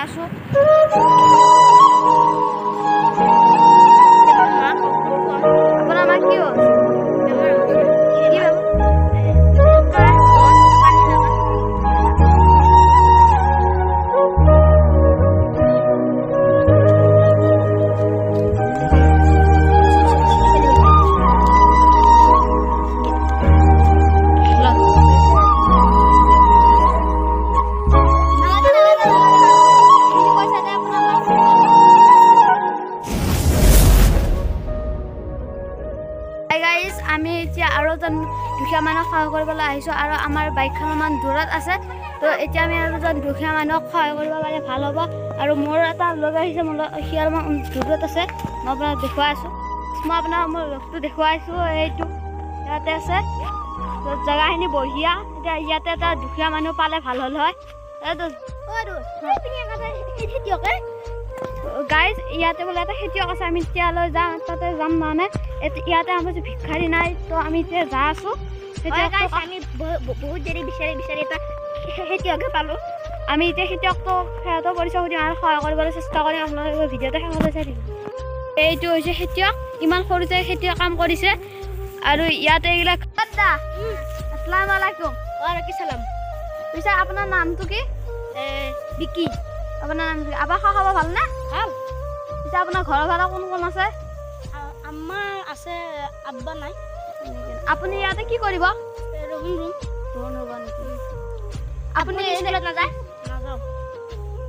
আছো আপোনাৰ মা কি হৈছে গাইজ আমি এতিয়া আৰু এজন দুখীয়া মানুহক সহায় কৰিবলৈ আহিছোঁ আৰু আমাৰ বাইকখন অলপমান দূৰত আছে তো এতিয়া আমি আৰু এজন দুখীয়া মানুহক সহায় কৰিব পাৰিলে ভাল হ'ব আৰু মোৰ এটা লগ আহিছে মোৰ সি অলপমান দূৰত আছে মই আপোনাক দেখুৱাই আছোঁ মই আপোনাক মোৰ লগটো দেখুৱাইছোঁ এইটো ইয়াতে আছে জেগাখিনি বঢ়িয়া এতিয়া ইয়াতে এটা দুখীয়া মানুহ পালে ভাল হ'ল হয় গাইজ ইয়াতে বোলে এটা খেতিয়ক আছে আমি তেতিয়ালৈ যাম তাতে যাম মানে ইয়াতে আমাৰ ভিক্ষাৰী নাই তো আমি এতিয়া যা আছোঁ আমি বহুত দেৰি বিচাৰি এটা খেতিয়কে পালোঁ আমি এতিয়া খেতিয়কটো সিহঁতৰ পৰিচয় সুধিম আৰু সহায় কৰিবলৈ চেষ্টা কৰিম আপোনালোকে ভিডিঅ'টো শেষলৈ চাই থাকিব এইটো হৈছে খেতিয়ক ইমান সৰুতে খেতিয়ক কাম কৰিছে আৰু ইয়াতে এইবিলাক আসসালামু আলাইকুম ওয়ালাইকুম সালাম পিছে আপোনাৰ নামটো কি বিকি আপোনাৰ নাম আবাৰ খাব ভাল নে ভাল পিছে আপোনাৰ ঘৰৰ ভাড়া কোন কোন আছে আমাৰ আছে আব্বা নাই আপুনি ইয়াতে কি কৰিব আপুনি নাযায়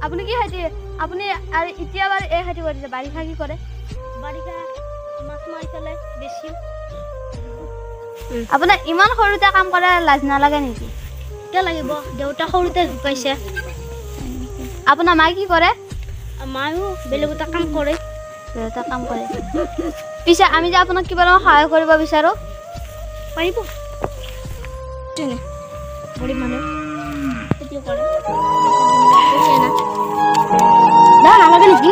আপুনি কি খেতি আপুনি আৰু এতিয়া বাৰু এই খেতি কৰিছে বাৰিষা কি কৰে বাৰিষা মাছ মাৰি পেলাই বেছি আপোনাৰ ইমান সৰুতে কাম কৰে লাজ নালাগে নেকি কিয় লাগিব দেউতা সৰুতে ঢুকাইছে আপোনাৰ মায়ে কি কৰে মায়েও বেলেগ এটা কাম কৰে এটা কাম কৰে পিছে আমি যে আপোনাক কিবা সহায় কৰিব বিচাৰোঁ পাৰিব গৰীব মানুহ খেতি কৰে নালাগে নেকি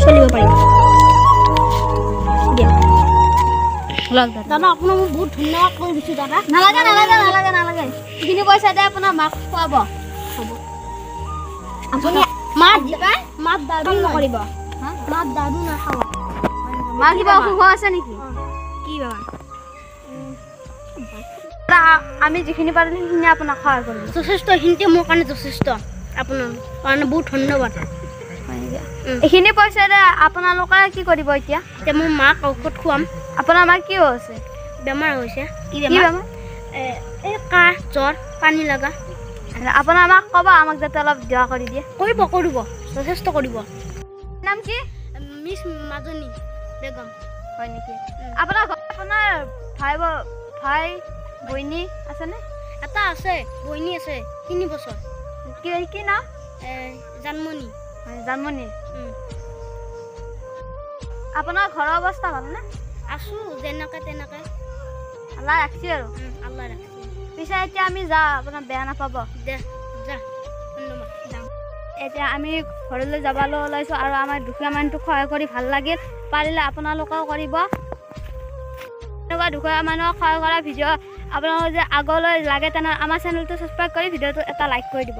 চলিব পাৰিম দাদা আপোনাক মই বহুত ধন্যবাদ কৰি দিছোঁ দাদা নালাগে সেইখিনি পইচাতে আপোনাৰ মাক খুৱাব হ'ব আপুনি মাত দাদু নকৰিব মাত দাদু নাখাব মা কিবা অসুখ আছে নেকি কি বেমাৰ আমি যিখিনি পাৰিলোঁ সেইখিনি আপোনাক সহায় কৰিম যথেষ্ট এইখিনিতে মোৰ কাৰণে যথেষ্ট আপোনাৰ কাৰণে বহুত ধন্যবাদ এইখিনি পইচাৰে আপোনালোকে কি কৰিব এতিয়া মোৰ মাক ঔষধ খুৱাম আপোনাৰ মাক কি হৈছে বেমাৰ হৈছে কি বেমাৰ এই কাহ জ্বৰ পানী লগা আপোনাৰ মাক ক'ব আমাক যাতে অলপ দোৱা কৰি দিয়ে কৰিব যথেষ্ট কৰিব নাম কি মিছ মাজনী বেগম হয় নেকি আপোনাৰ ভাই বইনী আছেনে এটা আছে বইনী আছে 3 বছৰ কি নাম জানমণি জানমণি আপোনাৰ ঘৰৰ অৱস্থা ভালনে আছোঁ যেনেকৈ তেনেকৈ আল্লাহ ৰাখিছে আৰু আল্লাহ ৰাখিছে পিছে এতিয়া আমি যাওঁ আপোনাক বেয়া নাপাব দে যা ধন্যবাদ যাওঁ এতিয়া আমি ঘৰলৈ যাবলৈ ওলাইছোঁ আৰু আমাৰ দুখীয়া মানুহটোক সহায় কৰি ভাল লাগিল পাৰিলে আপোনালোকেও কৰিব এনেকুৱা দুখীয়া মানুহক সহায় কৰা ভিডিঅ' আপোনালোকে যে আগলৈ লাগে তেনেহ'লে আমাৰ চেনেলটো ছাবস্ক্ৰাইব কৰি ভিডিঅ'টো এটা লাইক কৰি দিব